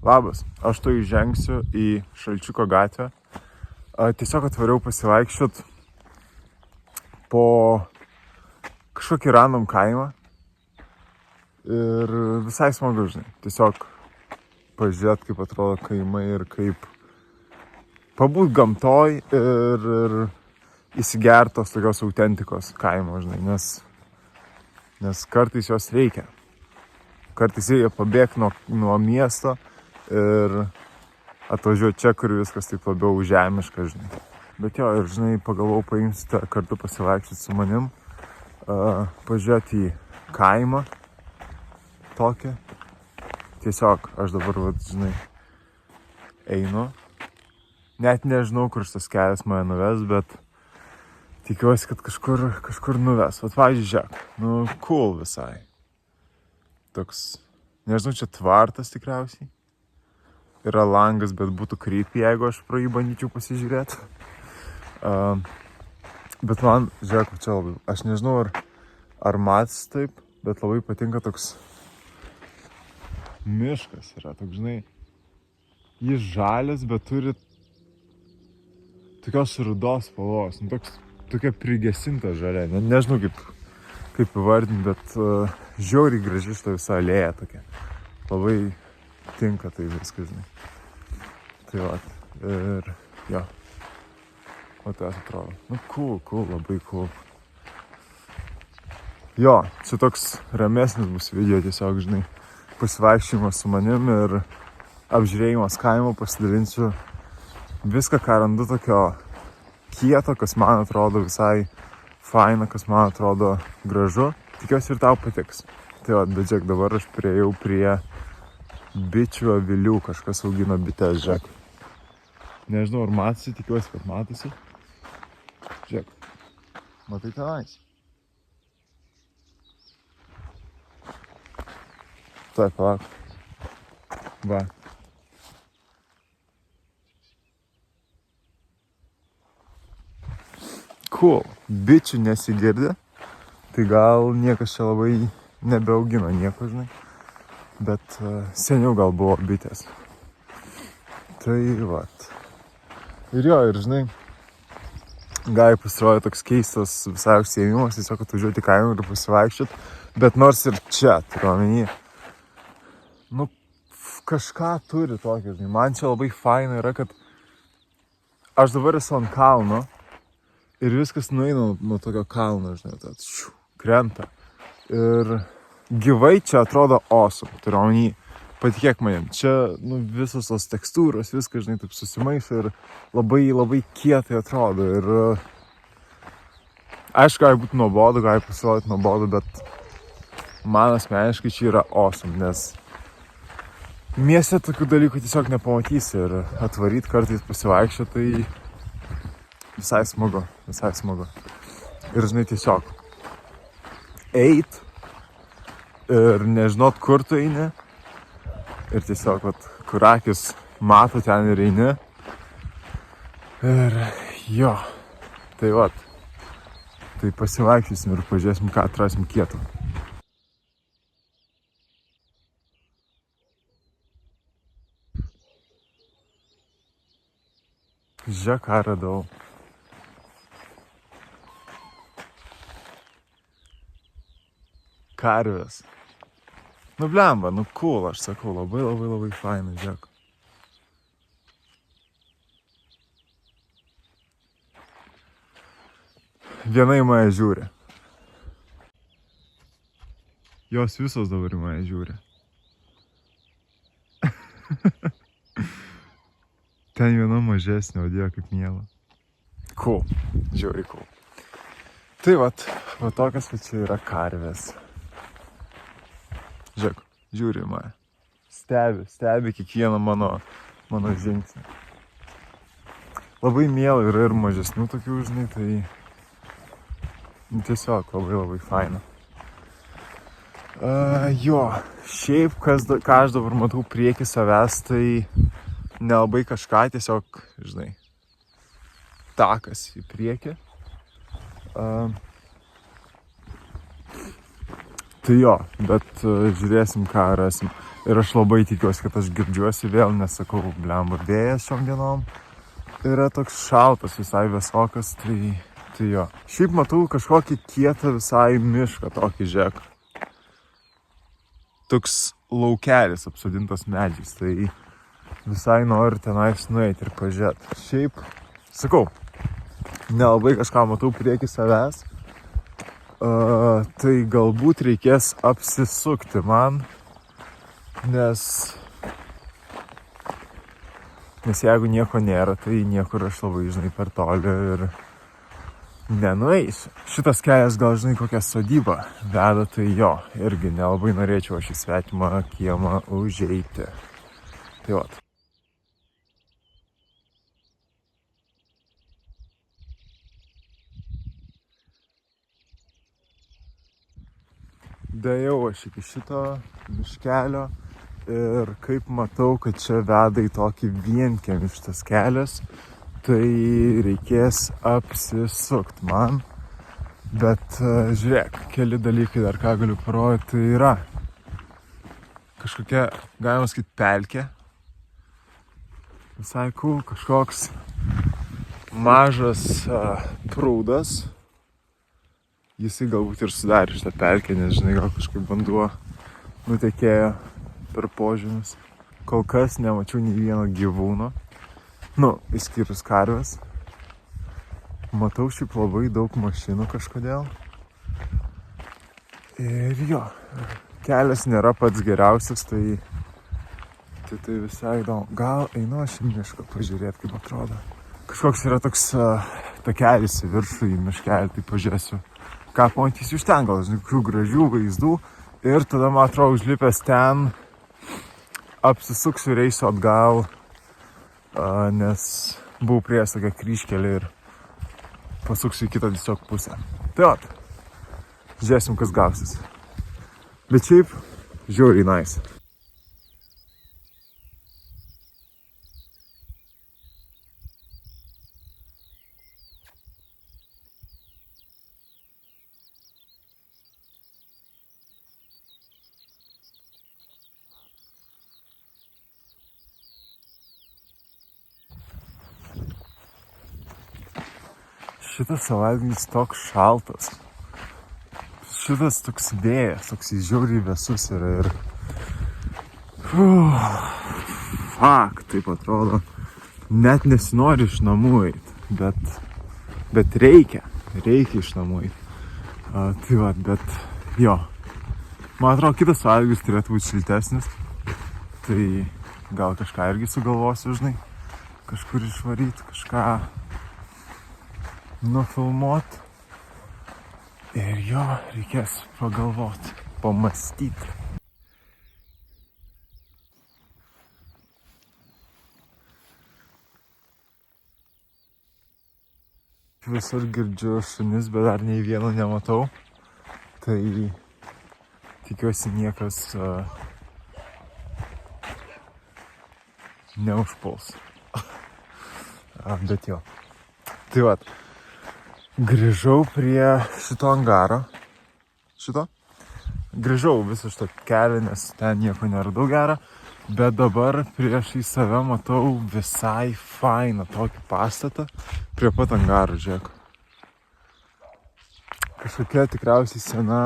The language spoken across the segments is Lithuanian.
Labas, aš to įžengsiu į Šalčiuko gatvę. Tiesiog atvariau pasivaikščiot po kažkokį random kaimą. Ir visai smagu, žinai. Tiesiog pažiūrėt, kaip atrodo kaimai ir kaip pabūt gamtoj ir įsigertos tokios autentikos kaimo, žinai, nes kartais jos reikia. Kartais reikia pabėgti nuo miesto ir atvažiuoti čia, kur viskas taip labiau žemiška, žinai. Bet jo, ir žinai, pagalvojau, paimsite kartu pasivaikščioti su manim, pažiūrėti į kaimą tokį. Tiesiog aš dabar, žinai, einu. Net nežinau, kur šitas kelias mane nuves, bet tikiuosi, kad kažkur nuves. Vat, pavyzdžiui, žiūrėk, cool visai. Toks, nežinau, čia tvartas tikriausiai. Yra langas, bet būtų creepy, jeigu aš pro jį bandyčiau pasižiūrėti. Bet man, žiūrėk, čia labai, aš nežinau, ar matys taip, bet labai patinka toks miškas yra, toks, žinai, jis žalias, bet turi tokios rudos spalvos, tokia prigesinta žalia, nežinau kaip įvardinti, bet žiauriai graži šita visa alėja tokia. Labai tinka tai viskas, žinai. Tai va, ir jo. O tai atrodo. Cool, labai cool. Jo, čia toks ramesnis bus video, tiesiog, žinai, pasivaikščiojimas su manim ir apžiūrėjimas kaimo, pasidalinsiu viską, ką randu tokio kieto, kas man atrodo visai faina, kas man atrodo gražu. Tikiuosi ir tau patiks. Tai va, bet žiūrėk, dabar aš priėjau prie bičių avilių, kažkas augina bites, žiūrėk. Nežinau, ar matosi, tikiuosi, kad matosi. Žiūrėk, matai tenais? Taip, palauk. Va. Cool. Bičių nesigirdi, tai gal niekas čia labai nebeaugino nieko, žinai. Bet seniau gal buvo bitės. Tai vat. Ir jo, ir žinai, gali pasirodyti toks keistas visai užsiėmimas, tiesiog atvažiuoti į kaimą ir pasivaikščiot. Bet nors ir čia, turiu omeny, kažką turi tokio, žinai. Man čia labai faina yra, kad aš dabar esu ant kalno ir viskas nueina nuo tokio kalno, žinai, krenta. Ir gyvai čia atrodo awesome, turiu omeny, patikėk manim. Čia, visos tos tekstūros, viskas, žinai, taip susimaišo ir labai kietai atrodo. Ir aišku, gali būti nuobodu, gali pasirodyti nuobodu, bet man asmeniškai čia yra awesome, nes mieste tokių dalykų tiesiog nepamatysi ir atvaryt kartais pasivaikščiot, tai visai smagu. Ir žinai, tiesiog eit ir nežinot, kur tu eini. Ir tiesiog, kur akis mato, ten ir eini. Ir jo, tai tai pasivaikščiosim ir pažiūrėsim, ką atrasim kieto. Žiūrėk, ką radau. Karvės. Blemba, cool, aš sakau, labai fainai, žiūrėk. Viena į mane žiūri. Jos visos dabar į mane žiūri. Ten viena mažesnė, o Dieve, kaip miela. Cool, žiauriai cool. Tai va tokias čia yra karvės. Žiūrėk, žiūri į mane. Stebi kiekvieną mano žingsnį. Labai miela yra ir mažesnių tokių, žinai, tai tiesiog labai faina. Jo, šiaip, ką aš dabar matau prieki savęs, tai nelabai kažką, tiesiog, žinai, takas į priekį. Tai jo, bet žiūrėsim, ką rasim. Ir aš labai tikiuosi, kad aš girdžiuosi vėl, nesakau, blemba, vėjas šiom dienom. Yra toks šaltas, visai vėsokas, tai jo. Šiaip matau kažkokį kietą visai mišką, tokį žiek. Toks laukelis apsodintas medžiais, tai visai noriu tenais nueiti ir pažiūrėti. Šiaip, sakau, nelabai kažką matau prieki savęs, tai galbūt reikės apsisukti man, nes jeigu nieko nėra, tai niekur aš labai, žinai, per toli ir nenueisiu. Šitas kelias gal, žinai, kokią sodybą veda, tai jo, irgi nelabai norėčiau aš į svetimą kiemą užeiti. Tai vat. Daėjau aš iki šito miškelio ir kaip matau, kad čia veda į tokį vienkiemį šitas kelias, tai reikės apsisukti man. Bet žiūrėk, keli dalykai dar ką galiu parodyti, tai yra kažkokia, galima sakyti, pelkė. Visai cool, kažkoks mažas prūdas. Jisai galbūt ir sudarė šitą pelkę, nes žinai, gal kažkaip vanduo nutekėjo per požemius. Kol kas nemačiau nei vieno gyvūno, išskyrus karves. Matau šiaip labai daug mašinų kažkodėl. Ir jo, kelias nėra pats geriausias, tai visai įdomu. Gal einu aš į mišką pažiūrėti, kaip atrodo. Kažkoks yra toks takelis į viršų į miškelį, tai pažiūrėsiu. Ką pamatysiu iš ten, gal, žinai, kokių gražių vaizdų. Ir tada, man atrodo, užlipęs ten, apsisuksiu reisiu atgal, nes buvau prie tokią kryžkelį ir pasuksiu į kitą tiesiog pusę. Tai vat, žiūrėsim, kas gausis. Bet šiaip, žiauriai nice. Šitas savaitgalis toks šaltas. Šitas toks vėjas, toks žiauriai vėsus yra ir... Fuck, taip atrodo. Net nesinori iš namų eiti, bet reikia iš namų eiti. Tai va, bet jo. Man atrodo, kitas savaitgalis turėtų būti šiltesnis. Tai gal kažką irgi sugalvosiu, žinai. Kažkur išvaryti, kažką nufilmuot. Ir jo, reikės pagalvoti, pamastyti. Visur girdžiu šunis, bet dar nei vieno nematau. Tai tikiuosi niekas neužpuls. Bet jo. Tai vat. Grįžau prie šito angaro. Grįžau visą šitą kelią, nes ten nieko neradau gerą. Bet dabar prieš į save matau visai fainą tokį pastatą prie pat angaro, žiūrėk. Kažkokia tikriausiai sena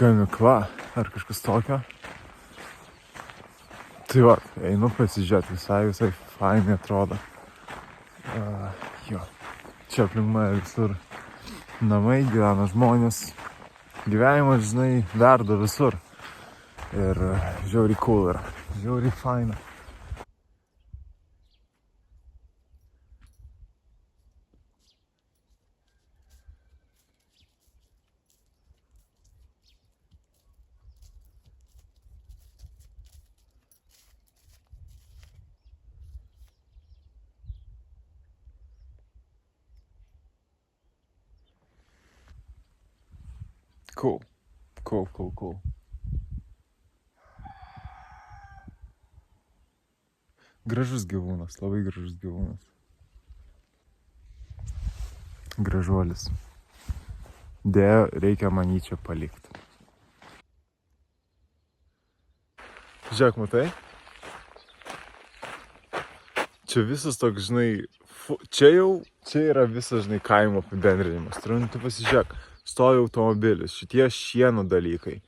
gamykla ar kažkas tokio. Tai va, einu pasižiūrėti, visai fainai atrodo. Jo. Čia aplink mane visur namai, gyvena žmonės. Gyvenimas, žinai, verda visur. Ir žiauriai cool yra. Žiauriai faina. Cool. Gražus gyvūnas, labai gražus gyvūnas. Gražuolis. Deja, reikia man jį čia palikti. Žiūrėk, matai? Čia visas toks, žinai, čia yra visas, žinai, kaimo apibendrinimas. Tu pasižiūrėk, stovi automobilis, šitie šieno dalykai.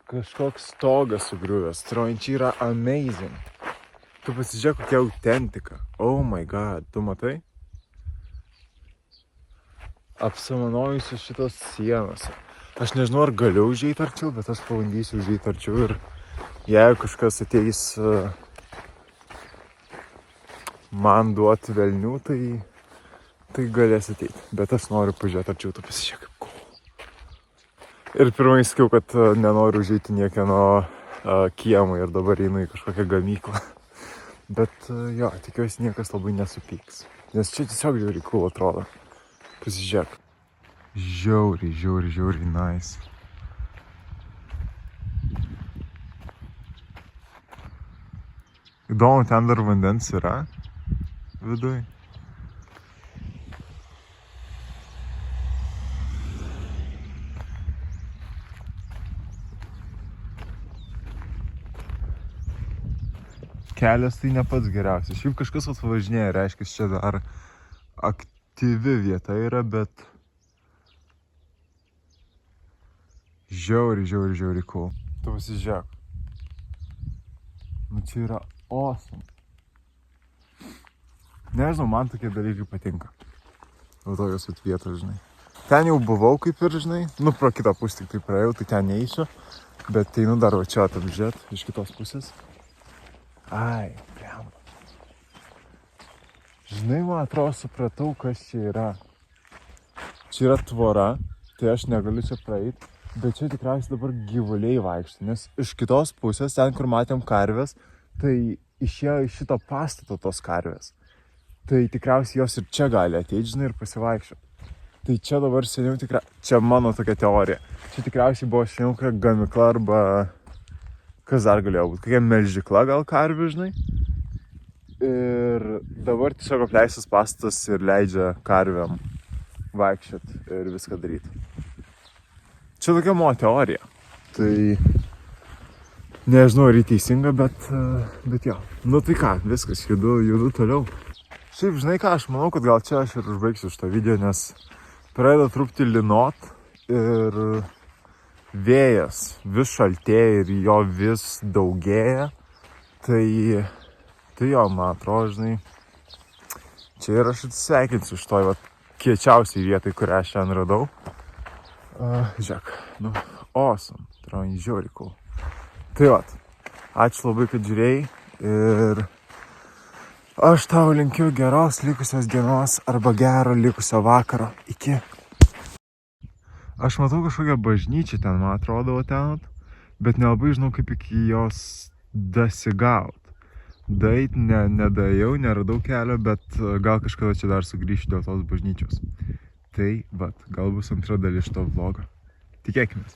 Kažkoks stogas sugriuvęs, čia yra amazing. Tu pasižiūrėk, kokia autentika. Oh my god, tu matai? Apsamanojusios šitos sienos. Aš nežinau, ar galiu užeiti arčiau, bet aš pabandysiu užeiti arčiau ir jeigu kažkas ateis man duoti velnių, tai galės ateiti. Bet aš noriu pažiūrėti arčiau, tu pasižiūrėk kaip cool. Ir pirmai sakiau, kad nenoriu užeiti niekieno kiemą ir dabar einu į kažkokią gamyklą. Bet jo, tikiuosi niekas labai nesupyks. Nes čia tiesiog žiauriai cool atrodo. Pasižiūrėk. Žiauriai nice. Įdomu, ten dar vandens yra viduj. Kelias tai ne pats geriausias. Šiaip kažkas atvažinėja, reiškia, čia dar aktyvi vieta yra, bet žiauriai cool. Tu pasižiūrėk. Nu čia yra awesome. Nežinau, man tokie dalykai patinka. O tokios vietos, žinai. Ten jau buvau kaip ir, žinai. Nu, pro kitą pusę tik tai praėjau, tai ten neįsiu. Bet einu dar va čia apžiūrėt iš kitos pusės. Ai, blemba. Žinai, man atrodo, supratau, kas čia yra. Čia yra tvora, tai aš negaliu čia praeiti. Bet čia tikriausiai dabar gyvuliai vaikšto, nes iš kitos pusės, ten kur matėm karvės, tai išėjo iš šito pastato tos karvės. Tai tikriausiai jos ir čia gali ateiti, žinai, ir pasivaikščioti. Tai čia dabar seniau čia mano tokia teorija. Čia tikriausiai buvo seniau kokia gamykla arba kas dar galėjo būti, kokia melžikla gal karvių, žinai. Ir dabar tiesiog apleistas pastatas ir leidžia karviam vaikščioti ir viską daryti. Čia tokia mano teorija. Tai nežinau, ar teisinga, bet jo. Nu tai ką, viskas, judu toliau. Šiaip, žinai ką, aš manau, kad gal čia aš ir užbaigsiu šitą video, nes pradeda truputį lynot ir vėjas vis šaltėja ir jo vis daugėja. Tai jo, man atrodo, žinai, čia ir aš atsisveikinsiu šitoj kiečiausiai vietai, kurią aš šiandien radau. Žiūrėk, nu, awesome, tai žiauriai cool. Tai ačiū labai, kad žiūrėjai ir aš tau linkiu geros likusios dienos arba gero likusio vakaro. Iki. Aš matau kažkokią bažnyčią ten, man atrodo, ten, bet nelabai žinau, kaip iki jos dasigaut. Dait nedaėjau, neradau kelio, bet gal kažkada čia dar sugrįšiu dėl tos bažnyčios. Tai, gal bus antra dalis šito vlogo. Tikėkimės.